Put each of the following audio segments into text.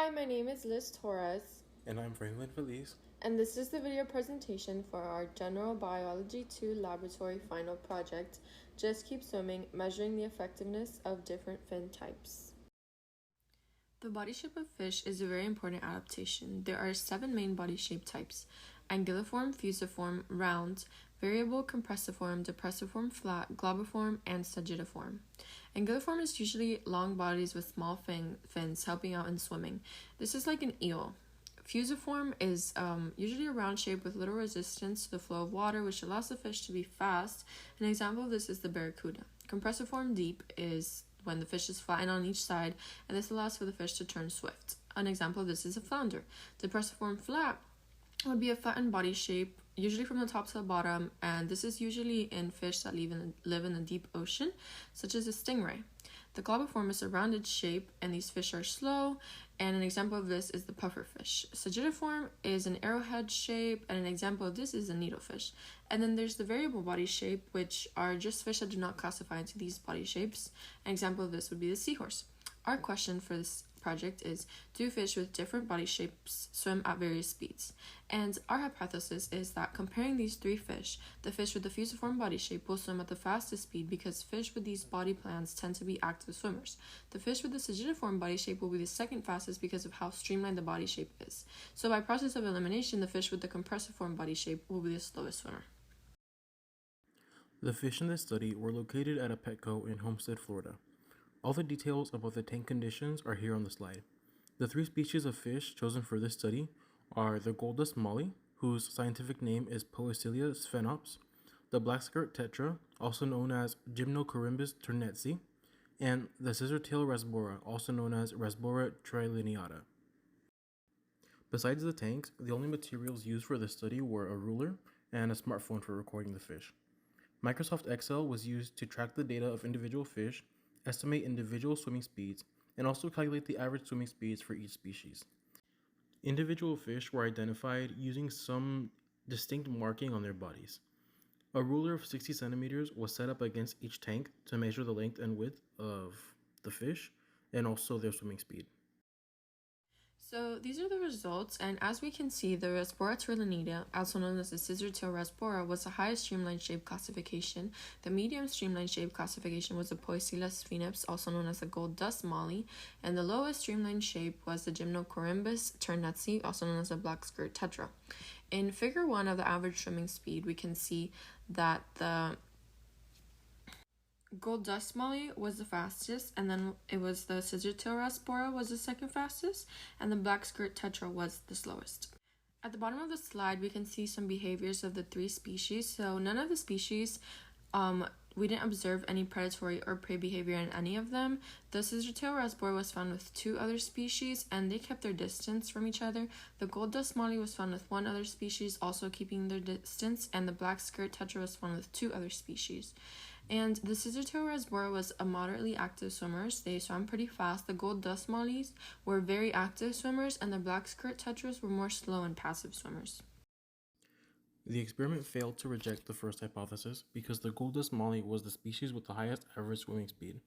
Hi, my name is Liz Torres, And I'm Feliz. and this is the video presentation for our General Biology 2 Laboratory Final Project, Just Keep Swimming, Measuring the Effectiveness of Different Fin Types. The body shape of fish is a very important adaptation. There are 7 main body shape types: anguilliform, fusiform, round, variable, compressiform, depressiform, flat, globiform, and sagittiform. Anguilliform is usually long bodies with small fins helping out in swimming. This is like an eel. Fusiform is usually a round shape with little resistance to the flow of water, which allows the fish to be fast. An example of this is the barracuda. Compressiform deep is when the fish is flattened on each side, and this allows for the fish to turn swift. An example of this is a flounder. Depressiform flat would be a flattened body shape, usually from the top to the bottom, and this is usually in fish that live in the deep ocean, such as a stingray. The globiform is a rounded shape, and these fish are slow, and an example of this is the pufferfish. Sagittiform is an arrowhead shape, and an example of this is a needlefish. And then there's the variable body shape, which are just fish that do not classify into these body shapes. An example of this would be the seahorse. Our question for this project is, do fish with different body shapes swim at various speeds? And our hypothesis is that comparing these 3 fish, the fish with the fusiform body shape will swim at the fastest speed because fish with these body plans tend to be active swimmers. The fish with the sagittiform body shape will be the second fastest because of how streamlined the body shape is. So by process of elimination, the fish with the compressiform body shape will be the slowest swimmer. The fish in this study were located at a Petco in Homestead, Florida. All the details about the tank conditions are here on the slide. The 3 species of fish chosen for this study are the gold dust molly, whose scientific name is Poecilia sphenops, the black skirt tetra, also known as Gymnocorymbus turnetzi, and the scissor-tail rasbora, also known as Rasbora trilineata. Besides the tanks, the only materials used for this study were a ruler and a smartphone for recording the fish. Microsoft Excel was used to track the data of individual fish, estimate individual swimming speeds, and also calculate the average swimming speeds for each species. Individual fish were identified using some distinct marking on their bodies. A ruler of 60 centimeters was set up against each tank to measure the length and width of the fish and also their swimming speed. So these are the results, and as we can see, the Rasbora trilineata, also known as the scissor-tail rasbora, was the highest streamline shape classification. The medium streamline shape classification was the Poecilia sphenops, also known as the gold dust molly, and the lowest streamline shape was the Gymnocorymbus turnetzi, also known as the black skirt tetra. In figure 1 of the average swimming speed, we can see that the gold dust molly was the fastest, and then it was the scissor-tail rasbora was the second fastest, and the black skirt tetra was the slowest. At the bottom of the slide, we can see some behaviors of the 3 species. So none of the species, we didn't observe any predatory or prey behavior in any of them. The scissor-tail rasbora was found with 2 other species, and they kept their distance from each other. The gold dust molly was found with 1 other species, also keeping their distance, and the black skirt tetra was found with 2 other species. And the scissor-tail rasbora was a moderately active swimmers. They swam pretty fast. The gold dust mollies were very active swimmers, and the black skirt tetras were more slow and passive swimmers. The experiment failed to reject the first hypothesis because the gold dust molly was the species with the highest average swimming speed.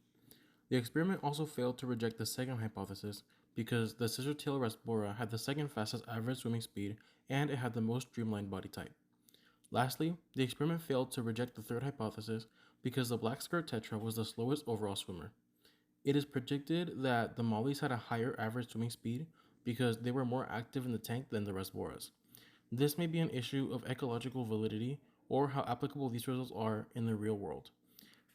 The experiment also failed to reject the second hypothesis because the scissor-tail rasbora had the second fastest average swimming speed and it had the most streamlined body type. Lastly, the experiment failed to reject the third hypothesis because the black skirt tetra was the slowest overall swimmer. It is predicted that the mollies had a higher average swimming speed because they were more active in the tank than the rasboras. This may be an issue of ecological validity or how applicable these results are in the real world.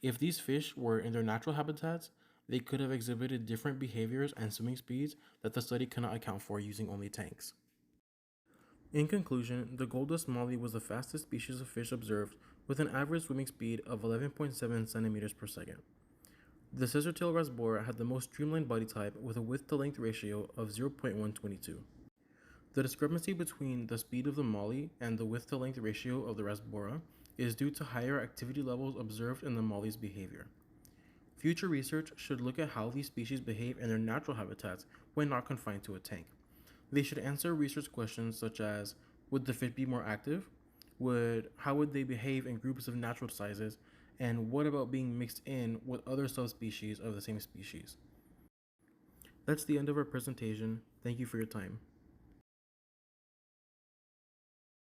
If these fish were in their natural habitats, they could have exhibited different behaviors and swimming speeds that the study cannot account for using only tanks. In conclusion, the gold dust molly was the fastest species of fish observed with an average swimming speed of 11.7 centimeters per second. The scissor-tail rasbora had the most streamlined body type with a width-to-length ratio of 0.122. The discrepancy between the speed of the molly and the width-to-length ratio of the rasbora is due to higher activity levels observed in the molly's behavior. Future research should look at how these species behave in their natural habitats when not confined to a tank. They should answer research questions such as, would the fish be more active? How would they behave in groups of natural sizes? And what about being mixed in with other subspecies of the same species? That's the end of our presentation. Thank you for your time.